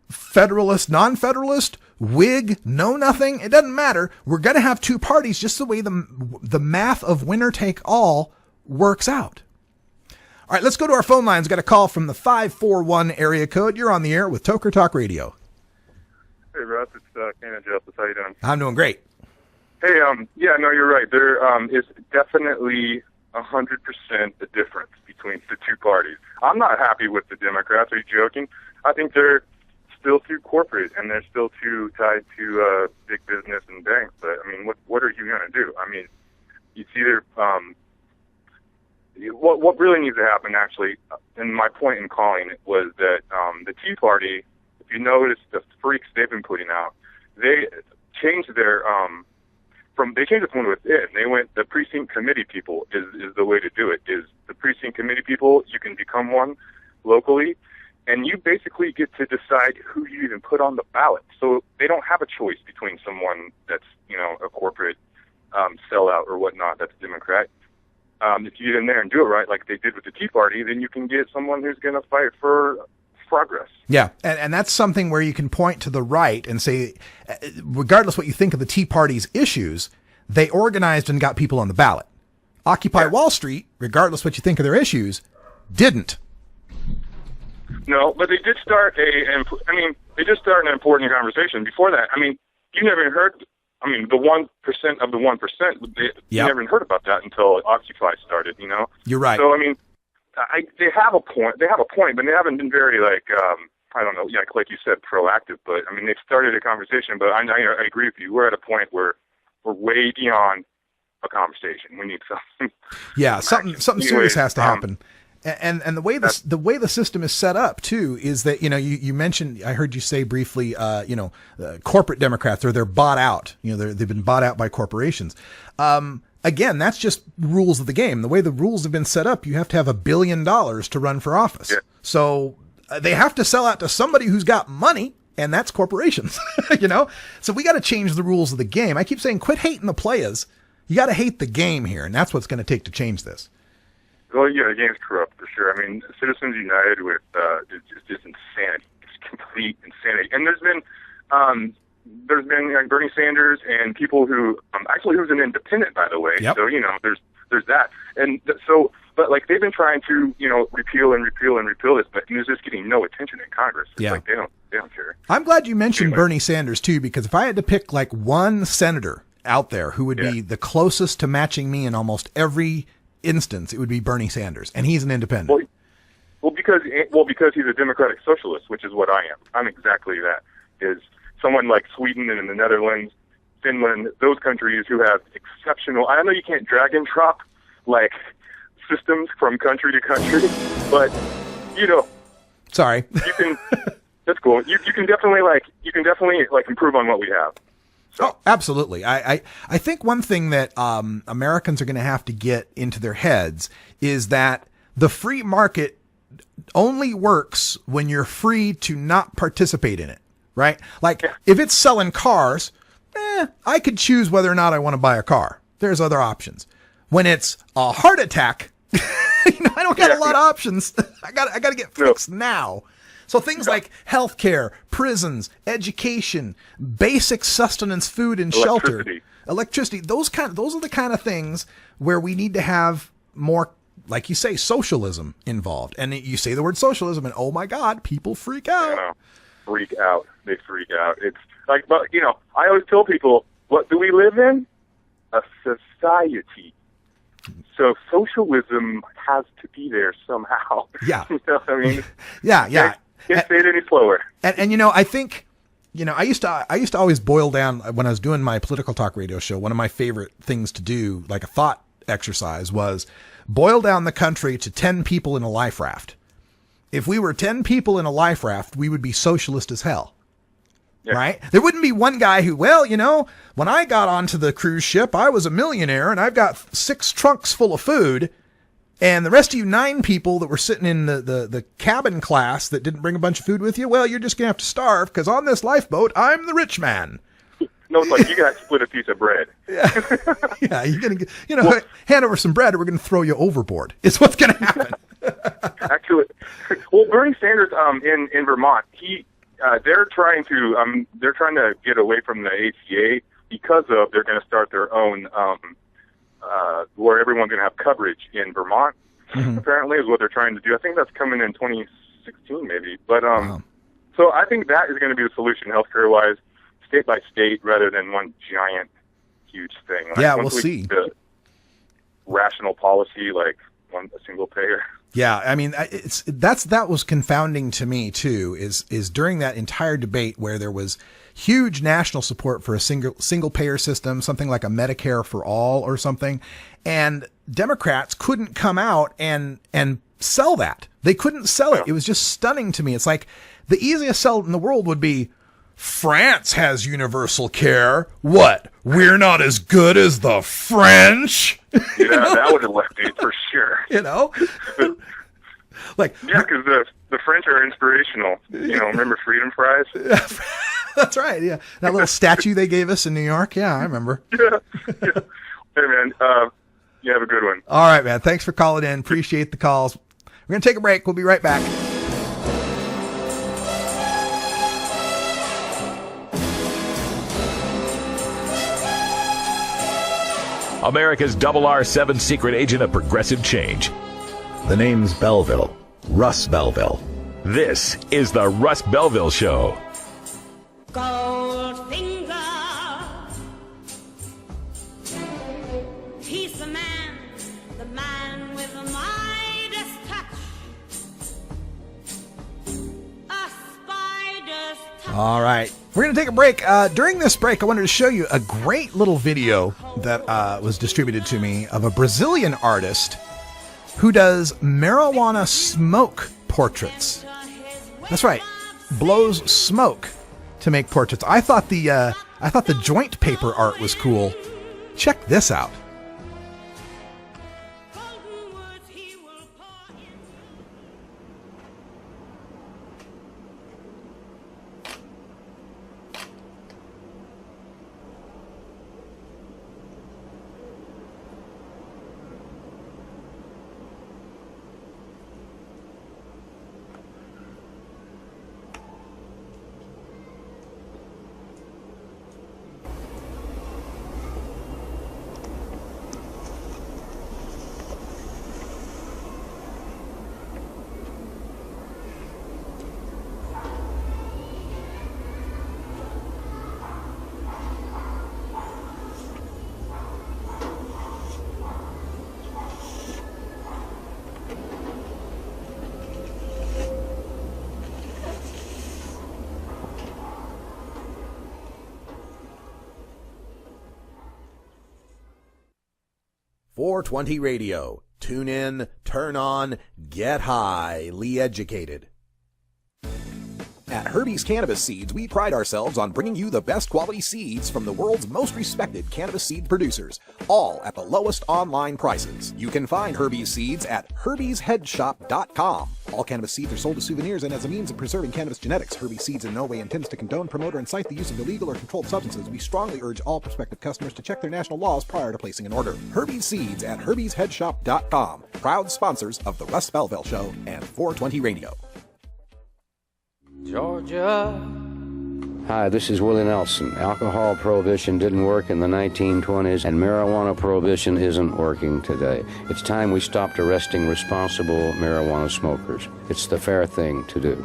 Federalist, non-Federalist, Whig, no nothing. It doesn't matter. We're going to have two parties just the way the math of winner-take-all works out. All right, let's go to our phone lines. Got a call from the 541 area code. You're on the air with Toker Talk Radio. Hey, Russ. It's Ken and Justice. How you doing? I'm doing great. Hey, yeah, no, you're right. There is definitely 100% the difference between the two parties. I'm not happy with the Democrats. Are you joking? I think they're still too corporate, and they're still too tied to big business and banks. But, I mean, what are you going to do? I mean, you see their... What really needs to happen, actually, and my point in calling it was that the Tea Party, if you notice the freaks they've been putting out, they changed their they changed it from within. They went, the precinct committee people is the way to do it. Is the precinct committee people, you can become one locally, and you basically get to decide who you even put on the ballot. So they don't have a choice between someone that's, you know, a corporate sellout or whatnot that's a Democrat. If you get in there and do it right, like they did with the Tea Party, then you can get someone who's going to fight for progress. Yeah, and that's something where you can point to the right and say, regardless what you think of the Tea Party's issues, they organized and got people on the ballot. Occupy Wall Street, regardless what you think of their issues, didn't. No, but they did start an important conversation. Before that, I mean, you never heard... I mean, the 1% of the 1%, you never even heard about that until Occupy started, you know? You're right. So, I mean, they have a point. They have a point, but they haven't been very, like, I don't know, like you said, proactive. But, I mean, they've started a conversation, but I agree with you. We're at a point where we're way beyond a conversation. We need something. Yeah, something serious has to happen. And the way the system is set up too is that, you know, you mentioned, I heard you say briefly, corporate Democrats, or they're bought out, you know, they've been bought out by corporations. Again, that's just rules of the game. The way the rules have been set up, you have to have $1 billion to run for office. Yeah. So they have to sell out to somebody who's got money, and that's corporations, you know? So we got to change the rules of the game. I keep saying, quit hating the players. You got to hate the game here. And that's what's going to take to change this. Well, yeah, the game's corrupt for sure. I mean, Citizens United with it's just insanity. It's complete insanity. And there's been Bernie Sanders and people who actually who's an independent, by the way. Yep. So you know, there's that. And so But like they've been trying to, repeal and repeal and repeal this, but it's just getting no attention in Congress. It's like they don't care. I'm glad you mentioned Bernie Sanders too, because if I had to pick like one senator out there who would be the closest to matching me in almost every instance, it would be Bernie Sanders, and he's an independent. Well, because he's a democratic socialist, which is what I am. I'm exactly that. Is someone like Sweden and the Netherlands, Finland, those countries who have exceptional. I know you can't drag and drop like systems from country to country, but sorry, you can. That's cool. You can definitely improve on what we have. So. Oh, absolutely. I think one thing that Americans are going to have to get into their heads is that the free market only works when you're free to not participate in it, right? Like if it's selling cars, I could choose whether or not I want to buy a car. There's other options. When it's a heart attack, I don't got a lot of options. I got to get fixed now. So things like healthcare, prisons, education, basic sustenance, food and shelter, electricity, those are the kind of things where we need to have more, like you say, socialism involved. And you say the word socialism and oh my God, people freak out. Freak out. They freak out. It's like, but I always tell people, what do we live in? A society. So socialism has to be there somehow. Yeah. You know what I mean? Yeah. Can't say it any slower. And I think, I used to always boil down when I was doing my political talk radio show. One of my favorite things to do, like a thought exercise, was boil down the country to 10 people in a life raft. If we were 10 people in a life raft, we would be socialist as hell. Yeah. Right? There wouldn't be one guy who, when I got onto the cruise ship, I was a millionaire and I've got 6 trunks full of food. And the rest of you 9 people that were sitting in the cabin class that didn't bring a bunch of food with you, well, you're just going to have to starve because on this lifeboat, I'm the rich man. No, it's like you got to split a piece of bread. Yeah, you're going to, hand over some bread or we're going to throw you overboard. It's what's going to happen. Actually, well, Bernie Sanders in Vermont, they're trying to get away from the ACA because they're going to start their own where everyone's going to have coverage in Vermont. Apparently, is what they're trying to do. I think that's coming in 2016, maybe. But so I think that is going to be the solution, healthcare wise, state by state, rather than one giant, huge thing. Like, we'll see. The rational policy, like a single payer. Yeah, I mean, that was confounding to me too. Is during that entire debate where there was huge national support for a single payer system, something like a Medicare for all or something, and Democrats couldn't come out and sell that. They couldn't sell it. It was just stunning to me. It's like the easiest sell in the world would be France has universal care. What? We're not as good as the French? Yeah, that would have left it for sure. Like, because the French are inspirational. Remember Freedom Fries? That's right. Yeah, that little statue they gave us in New York. Yeah, I remember. Yeah. Hey man, you have a good one. All right, man. Thanks for calling in. Appreciate the calls. We're gonna take a break. We'll be right back. America's RR7 secret agent of progressive change. The name's Belville. Russ Belville. This is the Russ Belville Show. Goldfinger, he's the man with the Midas touch, a spider's touch. All right. We're going to take a break. During this break, I wanted to show you a great little video that was distributed to me of a Brazilian artist who does marijuana smoke portraits. That's right. Blows smoke to make portraits. I thought the joint paper art was cool. Check this out. 420 Radio. Tune in, turn on, get highly educated. At Herbie's Cannabis Seeds, we pride ourselves on bringing you the best quality seeds from the world's most respected cannabis seed producers, all at the lowest online prices. You can find Herbie's Seeds at herbiesheadshop.com. All cannabis seeds are sold as souvenirs and as a means of preserving cannabis genetics. Herbie's Seeds in no way intends to condone, promote, or incite the use of illegal or controlled substances. We strongly urge all prospective customers to check their national laws prior to placing an order. Herbie's Seeds at herbiesheadshop.com. Proud sponsors of the Russ Belville Show and 420 Radio. Georgia. Hi, this is Willie Nelson. Alcohol prohibition didn't work in the 1920s, and marijuana prohibition isn't working today. It's time we stopped arresting responsible marijuana smokers. It's the fair thing to do.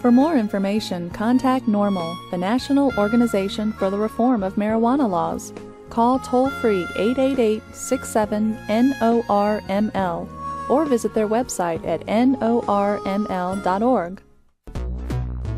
For more information, contact NORML, the National Organization for the Reform of Marijuana Laws. Call toll-free 888-67-NORML or visit their website at norml.org.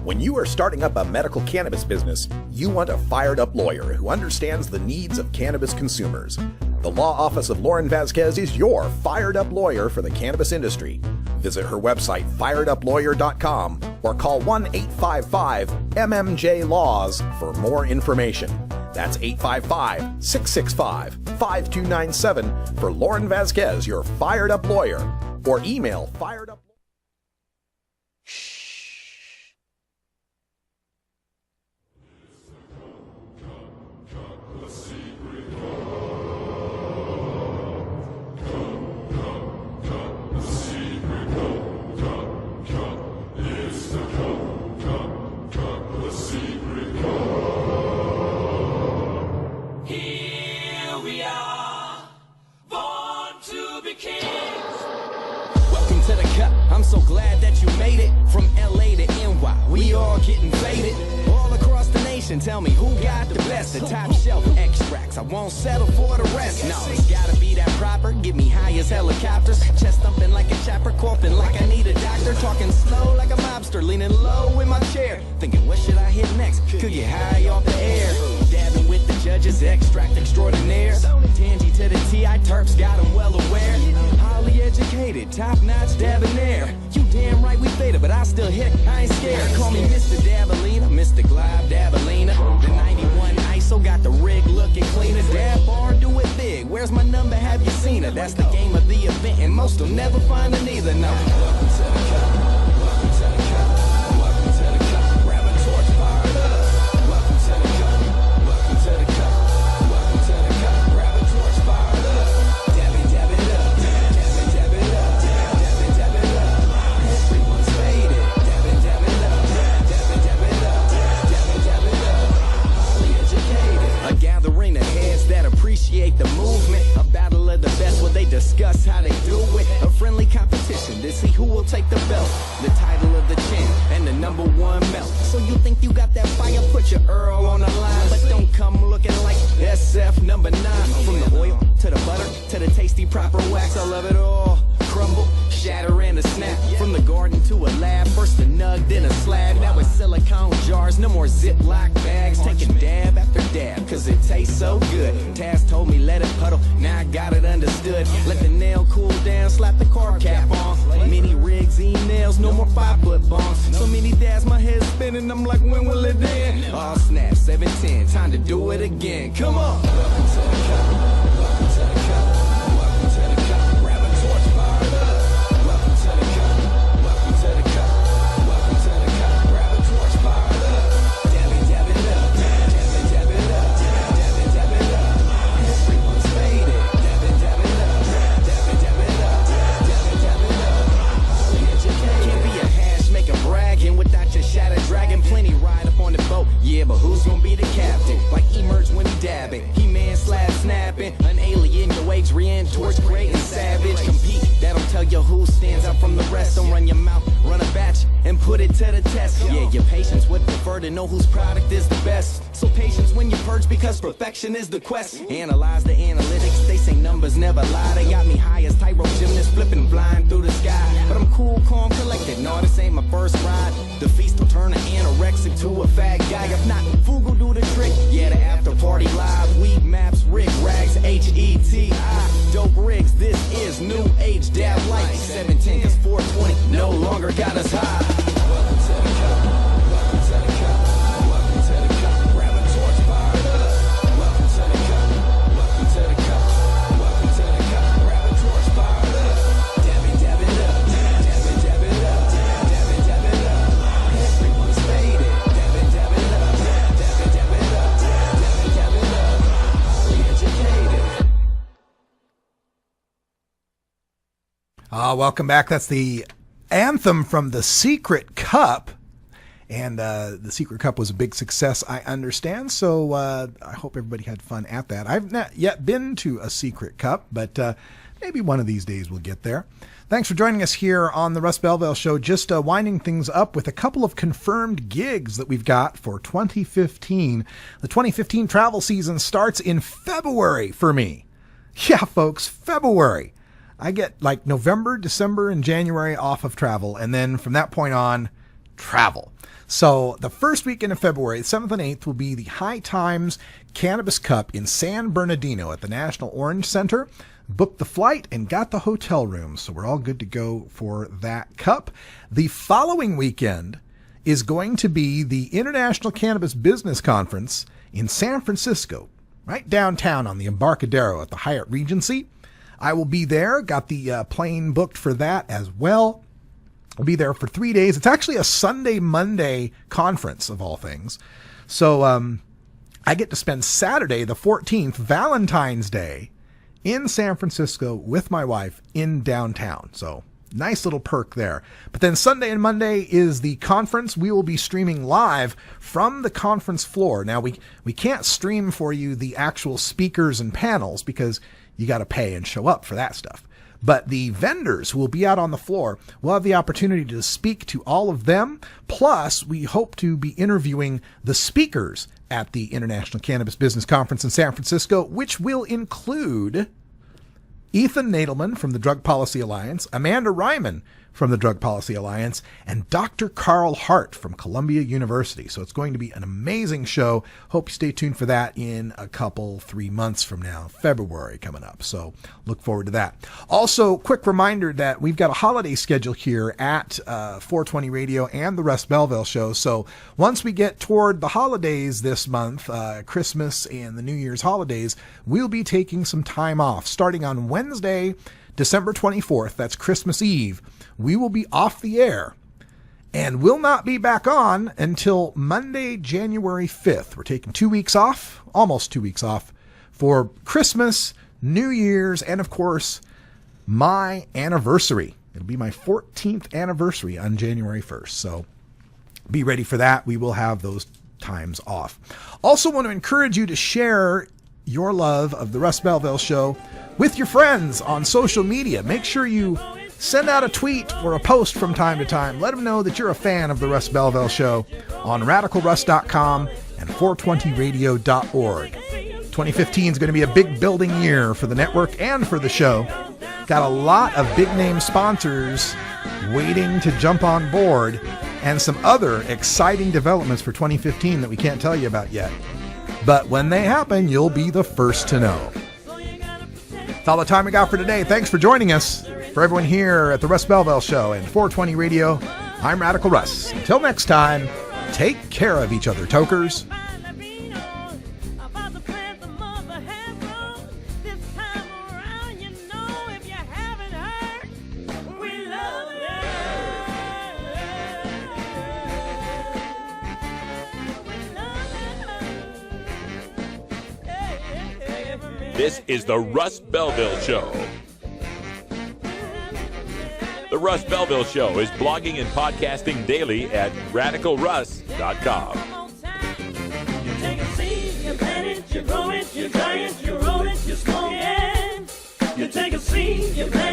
When you are starting up a medical cannabis business, you want a fired-up lawyer who understands the needs of cannabis consumers. The law office of Lauren Vasquez is your fired-up lawyer for the cannabis industry. Visit her website, fireduplawyer.com, or call 1-855-MMJ-LAWS for more information. That's 855-665-5297 for Lauren Vasquez, your fired-up lawyer, or email firedup. I'm so glad that you made it from LA to NY. We all getting faded all across the nation. Tell me who got the best, the top shelf extracts. I won't settle for the rest. No, it's gotta be that proper. Give me high as helicopters, chest thumping like a chopper, coughing like I need a doctor, talking slow like a mobster, leaning low in my chair, thinking what should I hit next? Could get high off the air. Dabbing with the judges, extract extraordinaire. Tangy to the T.I. Terps got them well aware. Highly educated, top-notch debonair. You damn right we faded, but I still hit, I ain't scared. Call me Mr. Dabalina, Mr. Glide Dabalina. The 91 ISO got the rig looking cleaner. Dab bar, do it big. Where's my number? Have you seen her? That's the game of the event, and most will never find her neither. No. Welcome to the cup. Welcome to the cup. Welcome to the cup. Grab a torch, fire it up. Welcome to the cup. Welcome to the cup. Welcome to the cup. Grab a torch, fire it up. Dab it up. Dab it up. Dab it up. Everyone's faded. Dab it up. Dab it up. Dab it up. Highly educated. A gathering of heads that appreciate the movement. A battle of the best where they discuss how they do it. A friendly competition to see who will take the belt. The title of the champ and the #1 belt. So you think you got that fire? Put your Earl on the line, but don't come looking like SF #9. From the oil to the butter to the tasty proper wax, I love it all. Crumble, shatter, and a snap. From the garden to a lab, first a nug, then a slab. Now it's silicone jars, no more Ziploc bags. Taking dab after dab, cause it tastes so good. Taz told me let it puddle, now I got it understood. Let the nail cool down, slap the carb cap on. Mini rigs, e-nails, no more 5-foot bombs. So many dabs, my head's spinning, I'm like, when will it end? All snap, 710, time to do it again. Come on! Welcome to the cup, welcome to the cup, welcome to the cup. Grab a torch, fire it up. Welcome to the cup, welcome to the cup, welcome to the cup. Grab a torch, fire it up. Dab it up, dab it up, dab it up. Everyone's faded. Dab it up, dab it up, dab it up. Highly educated. Can't be a hash maker bragging without your shadow dragon. Plenty ride up on the boat, yeah, but who's gonna be the captain? Like emerge when he dabbing, He-Man snapping, an alien, your age re-in, torch great and savage. Compete, that'll tell you who stands out from the rest. Don't run your mouth, run a batch and put it to the test. Yeah, your patience would prefer to know whose product is the best. So patience when you purge, because perfection is the quest. Analyze the analytics, they say numbers never lie. They got me high as Tyro gymnast, flipping blind through the sky. But I'm cool, calm, collected, no, this ain't my first ride. The feast will turn an anorexic to a fat guy. If not, Fugal do the trick, yeah, the after party live. Weed maps, rig rags, H-E-T-I, dope rig. hunger got us high. Welcome to the cup. Welcome to the cup. Welcome to the cup. Grab a torch, fire it up. Welcome to the cup. Welcome to the cup. Welcome to the cup. Grab a torch, fire it up. Dab it up. Dab it up. Dab it up. Everyone's made it. Dab it up. Dab it up. Dab it up. Highly educated. Welcome back. That's the anthem from The Secret Cup. And The Secret Cup was a big success, I understand. So I hope everybody had fun at that. I've not yet been to a Secret Cup, but maybe one of these days we'll get there. Thanks for joining us here on the Russ Belville Show. Just winding things up with a couple of confirmed gigs that we've got for 2015. The 2015 travel season starts in February for me. Yeah, folks, February. I get like November, December, and January off of travel, and then from that point on, travel. So the first weekend of February, the 7th and 8th, will be the High Times Cannabis Cup in San Bernardino at the National Orange Center. Booked the flight and got the hotel room, so we're all good to go for that cup. The following weekend is going to be the International Cannabis Business Conference in San Francisco, right downtown on the Embarcadero at the Hyatt Regency. I will be there. Got the plane booked for that as well. I'll be there for 3 days. It's actually a Sunday, Monday conference of all things. So I get to spend Saturday, the 14th, Valentine's Day, in San Francisco with my wife in downtown. So nice little perk there. But then Sunday and Monday is the conference. We will be streaming live from the conference floor. Now, we can't stream for you the actual speakers and panels because you got to pay and show up for that stuff. But the vendors who will be out on the floor will have the opportunity to speak to all of them. Plus, we hope to be interviewing the speakers at the International Cannabis Business Conference in San Francisco, which will include Ethan Nadelman from the Drug Policy Alliance, Amanda Ryman from the Drug Policy Alliance, and Dr. Carl Hart from Columbia University. So it's going to be an amazing show. Hope you stay tuned for that in a couple, 3 months from now, February coming up. So look forward to that. Also, quick reminder that we've got a holiday schedule here at 420 Radio and the Russ Belville Show. So once we get toward the holidays this month, Christmas and the New Year's holidays, we'll be taking some time off. Starting on Wednesday, December 24th, that's Christmas Eve, we will be off the air and will not be back on until Monday, January 5th. We're taking 2 weeks off, almost 2 weeks off, for Christmas, New Year's, and of course, my anniversary. It'll be my 14th anniversary on January 1st. So be ready for that. We will have those times off. Also want to encourage you to share your love of the Russ Belville Show with your friends on social media. Make sure you send out a tweet or a post from time to time. Let them know that you're a fan of the Russ Belville Show on radicalruss.com and 420radio.org. 2015 is going to be a big building year for the network and for the show. Got a lot of big name sponsors waiting to jump on board and some other exciting developments for 2015 that we can't tell you about yet. But when they happen, you'll be the first to know. That's all the time we got for today. Thanks for joining us. For everyone here at the Russ Belville Show and 420 Radio, I'm Radical Russ. Until next time, take care of each other, tokers. This is the Russ Belville Show. The Russ Belville Show is blogging and podcasting daily at radicalruss.com. You take a seed, you plant it, you grow it, you dry it, you roll it, you smoke it. You take a seed, you plant